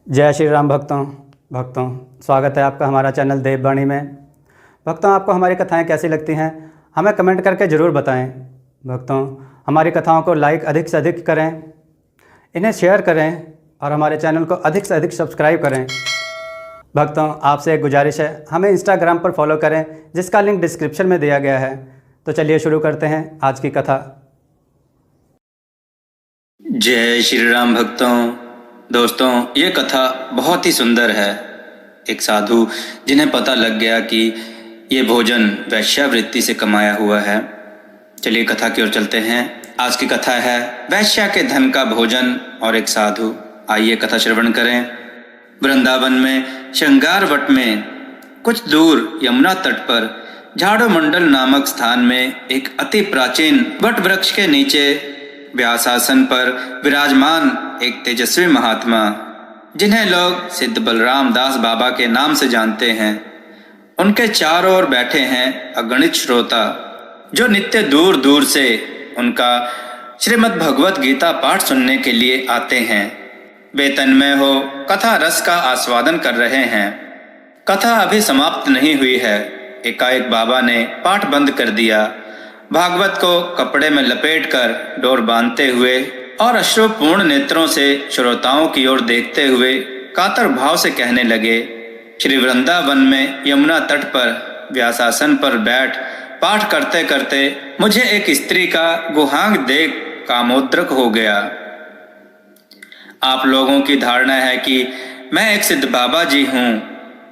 जय श्री राम भक्तों स्वागत है आपका हमारा चैनल देववाणी में। भक्तों, आपको हमारी कथाएं कैसी लगती हैं हमें कमेंट करके ज़रूर बताएं। भक्तों, हमारी कथाओं को लाइक अधिक से अधिक करें, इन्हें शेयर करें और हमारे चैनल को अधिक से अधिक सब्सक्राइब करें। भक्तों, आपसे एक गुजारिश है, हमें इंस्टाग्राम पर फॉलो करें जिसका लिंक डिस्क्रिप्शन में दिया गया है। तो चलिए शुरू करते हैं आज की कथा। जय श्री राम भक्तों। दोस्तों, ये कथा बहुत ही सुंदर है। एक साधु जिन्हें पता लग गया कि ये भोजन वैश्यावृत्ति से कमाया हुआ है। चलिए कथा की ओर चलते हैं। आज की कथा है वैश्या के धन का भोजन और एक साधु। आइए कथा श्रवण करें। वृंदावन में श्रृंगार वट में कुछ दूर यमुना तट पर झाड़ो मंडल नामक स्थान में एक अति प्राचीन वट वृक्ष के नीचे व्यासासन पर विराजमान एक तेजस्वी महात्मा, जिन्हें लोग सिद्ध बलराम दास बाबा के नाम से जानते हैं, उनके चारों ओर बैठे हैं अगणित श्रोता, जो नित्य दूर दूर से उनका श्रीमद् भगवत गीता पाठ सुनने के लिए आते हैं। वे तन्मय हो कथा रस का आस्वादन कर रहे हैं। कथा अभी समाप्त नहीं हुई है। एकाएक बाबा ने पाठ बंद कर दिया। भागवत को कपड़े में लपेटकर डोर बांधते हुए और अश्रुपूर्ण नेत्रों से श्रोताओं की ओर देखते हुए कातर भाव से कहने लगे, श्री वृंदावन में यमुना तट पर व्यासासन पर बैठ पाठ करते करते मुझे एक स्त्री का गुहांग देख कामोद्रक हो गया। आप लोगों की धारणा है कि मैं एक सिद्ध बाबा जी हूँ,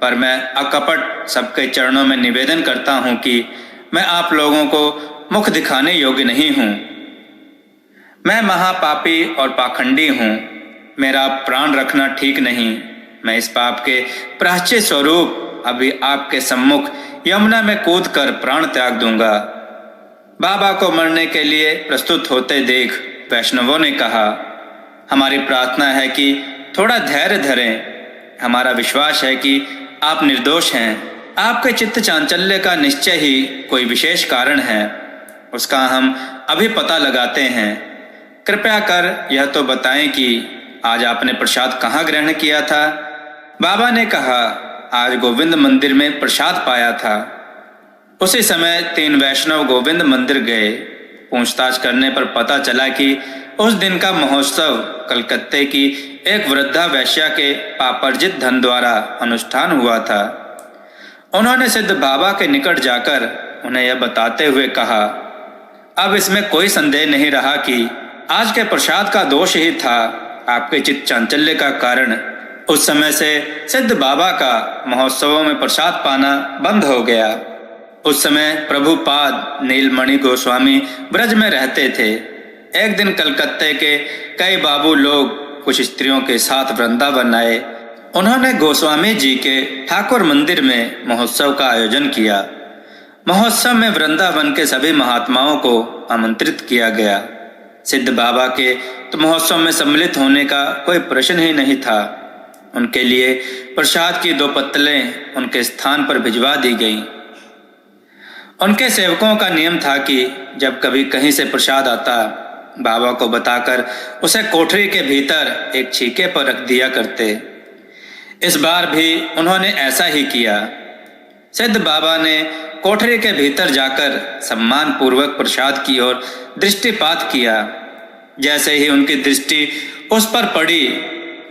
पर मैं अकपट सबके चरणों में निवेदन करता हूँ कि मैं आप लोगों को मुख दिखाने योग्य नहीं हूँ। मैं महापापी और पाखंडी हूँ। मेरा प्राण रखना ठीक नहीं। मैं इस पाप के प्रायश्चित स्वरूप अभी आपके सम्मुख यमुना में कूदकर प्राण त्याग दूंगा। बाबा को मरने के लिए प्रस्तुत होते देख वैष्णवों ने कहा, हमारी प्रार्थना है कि थोड़ा धैर्य धरें। हमारा विश्वास है कि आप निर्दोष हैं। आपके चित्त चांचल्य का निश्चय ही कोई विशेष कारण है, उसका हम अभी पता लगाते हैं। कृपया कर यह तो बताएं कि आज आपने प्रसाद कहाँ ग्रहण किया था। बाबा ने कहा, आज गोविंद मंदिर में प्रसाद पाया था। उसी समय 3 वैष्णव गोविंद मंदिर गए। पूछताछ करने पर पता चला कि उस दिन का महोत्सव कलकत्ते की एक वृद्धा वैश्या के पापर्जित धन द्वारा अनुष्ठान हुआ था। उन्होंने सिद्ध बाबा के निकट जाकर उन्हें यह बताते हुए कहा, अब इसमें कोई संदेह नहीं रहा कि आज के प्रसाद का दोष ही था आपके चित्त चांचल्य का कारण। उस समय से सिद्ध बाबा का महोत्सवों में प्रसाद पाना बंद हो गया। उस समय प्रभुपाद नीलमणि गोस्वामी ब्रज में रहते थे। एक दिन कलकत्ते के कई बाबू लोग कुछ स्त्रियों के साथ वृंदावन आए। उन्होंने गोस्वामी जी के ठाकुर मंदिर में महोत्सव का आयोजन किया। महोत्सव में वृंदावन के सभी महात्माओं को आमंत्रित किया गया। सिद्ध बाबा के तो महोत्सव में सम्मिलित होने का कोई प्रश्न ही नहीं था। उनके लिए प्रसाद की 2 पत्तलें उनके स्थान पर भिजवा दी गईं। उनके सेवकों का नियम था कि जब कभी कहीं से प्रसाद आता, बाबा को बताकर उसे कोठरी के भीतर एक छीके पर रख दिया करते। इस बार भी उन्होंने ऐसा ही किया। सिद्ध बाबा ने कोठरी के भीतर जाकर सम्मान पूर्वक प्रसाद की ओर दृष्टिपात किया। जैसे ही उनकी दृष्टि उस पर पड़ी,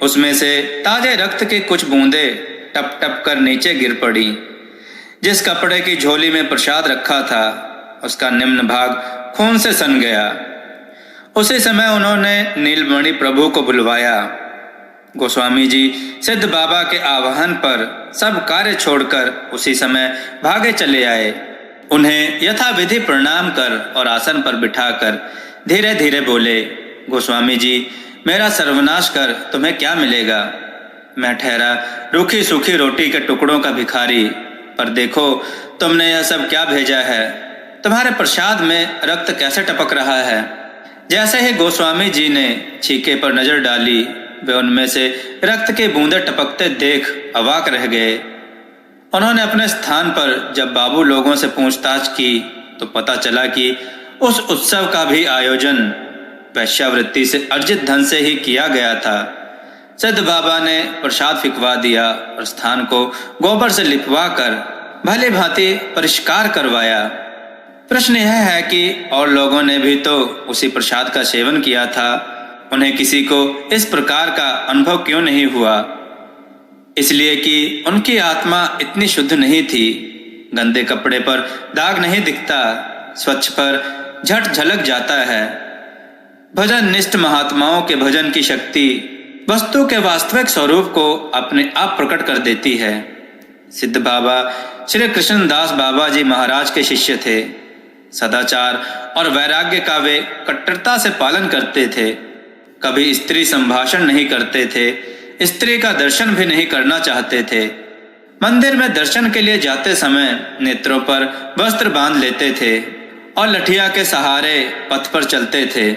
उसमें से ताजे रक्त की कुछ बूंदें टप टप कर नीचे गिर पड़ी। जिस कपड़े की झोली में प्रसाद रखा था, उसका निम्न भाग खून से सन गया। उसी समय उन्होंने नीलमणि प्रभु को बुलवाया। गोस्वामी जी सिद्ध बाबा के आह्वान पर सब कार्य छोड़कर उसी समय भागे चले आए। उन्हें यथाविधि प्रणाम कर और आसन पर बिठाकर धीरे धीरे बोले, गोस्वामी जी, मेरा सर्वनाश कर तुम्हें क्या मिलेगा। मैं ठहरा रूखी सूखी रोटी के टुकड़ों का भिखारी, पर देखो तुमने यह सब क्या भेजा है। तुम्हारे प्रसाद में रक्त कैसे टपक रहा है। जैसे ही गोस्वामी जी ने छीके पर नजर डाली, वे उनमें से रक्त के बूंदे टपकते देख अवाक रह गए। उन्होंने अपने स्थान पर जब बाबू लोगों से पूछताछ की तो पता चला कि उस उत्सव का भी आयोजन वैश्यावृत्ति से अर्जित धन से ही किया गया था। सिद्ध बाबा ने प्रसाद फिकवा दिया और स्थान को गोबर से लिपवा कर भली भांति परिष्कार करवाया। प्रश्न यह है कि और लोगों ने भी तो उसी प्रसाद का सेवन किया था, उन्हें किसी को इस प्रकार का अनुभव क्यों नहीं हुआ? इसलिए कि उनकी आत्मा इतनी शुद्ध नहीं थी। गंदे कपड़े पर दाग नहीं दिखता, स्वच्छ पर झट झलक जाता है। भजन निष्ठ महात्माओं के भजन की शक्ति वस्तु के वास्तविक स्वरूप को अपने आप प्रकट कर देती है। सिद्ध बाबा श्री कृष्णदास बाबा जी महाराज के शिष्य थे। सदाचार और वैराग्य का वे कट्टरता से पालन करते थे। कभी स्त्री संभाषण नहीं करते थे, स्त्री का दर्शन भी नहीं करना चाहते थे। मंदिर में दर्शन के लिए जाते समय नेत्रों पर वस्त्र बांध लेते थे और लठिया के सहारे पथ पर चलते थे।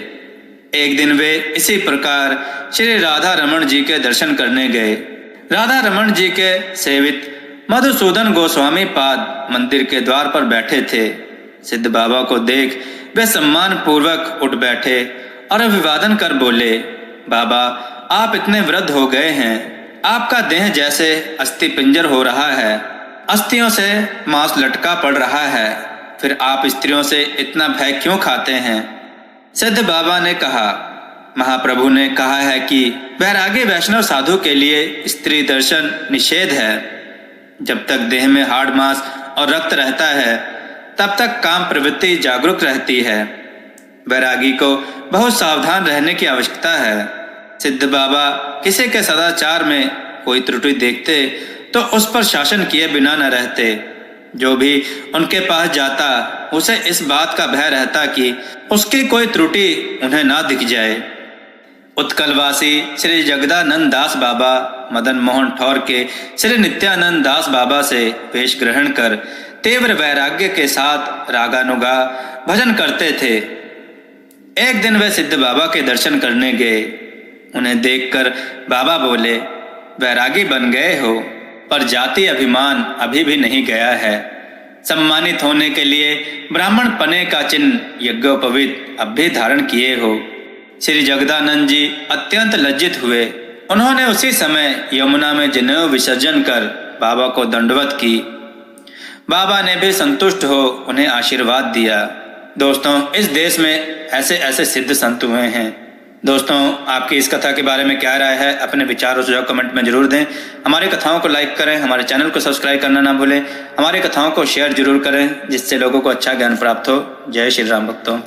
एक दिन वे इसी प्रकार श्री राधा रमन जी के दर्शन करने गए। राधा रमन जी के सेवित मधुसूदन गोस्वामी पाद मंदिर के द्वार पर बैठे थे। सिद्ध बाबा को देख वे सम्मान पूर्वक उठ बैठे और अभिवादन कर बोले, बाबा आप इतने वृद्ध हो गए हैं, आपका देह जैसे अस्थि पिंजर हो रहा है, अस्थियों से मांस लटका पड़ रहा है, फिर आप स्त्रियों से इतना भय क्यों खाते हैं? सिद्ध बाबा ने कहा, महाप्रभु ने कहा है कि वैरागी वैष्णव साधु के लिए स्त्री दर्शन निषेध है। जब तक देह में हाड़ मांस और रक्त रहता है तब तक काम प्रवृत्ति जागरूक रहती है। वैरागी को बहुत सावधान रहने की आवश्यकता है। सिद्ध बाबा किसी के सदाचार में कोई त्रुटि देखते तो उस पर शासन किए बिना न रहते। जो भी उनके पास जाता उसे इस बात का भय रहता कि उसकी कोई त्रुटि उन्हें ना दिख जाए। उत्कलवासी श्री जगदानंद दास बाबा मदन मोहन ठौर के श्री नित्यानंद दास बाबा से वेश ग्रहण कर तीव्र वैराग्य के साथ रागानुगा भजन करते थे। एक दिन वे सिद्ध बाबा के दर्शन करने गए। उन्हें देखकर बाबा बोले, वैरागी बन गए हो पर जाति अभिमान अभी भी नहीं गया है। सम्मानित होने के लिए ब्राह्मण पने का चिन्ह यज्ञोपवीत अब भी धारण किए हो। श्री जगदानंद जी अत्यंत लज्जित हुए। उन्होंने उसी समय यमुना में जनेऊ विसर्जन कर बाबा को दंडवत की। बाबा ने भी संतुष्ट हो उन्हें आशीर्वाद दिया। दोस्तों, इस देश में ऐसे ऐसे सिद्ध संत हुए हैं। दोस्तों, आपकी इस कथा के बारे में क्या राय है? अपने विचार और सुझाव कमेंट में जरूर दें। हमारी कथाओं को लाइक करें, हमारे चैनल को सब्सक्राइब करना ना भूलें। हमारी कथाओं को शेयर जरूर करें जिससे लोगों को अच्छा ज्ञान प्राप्त हो। जय श्री राम भक्तों।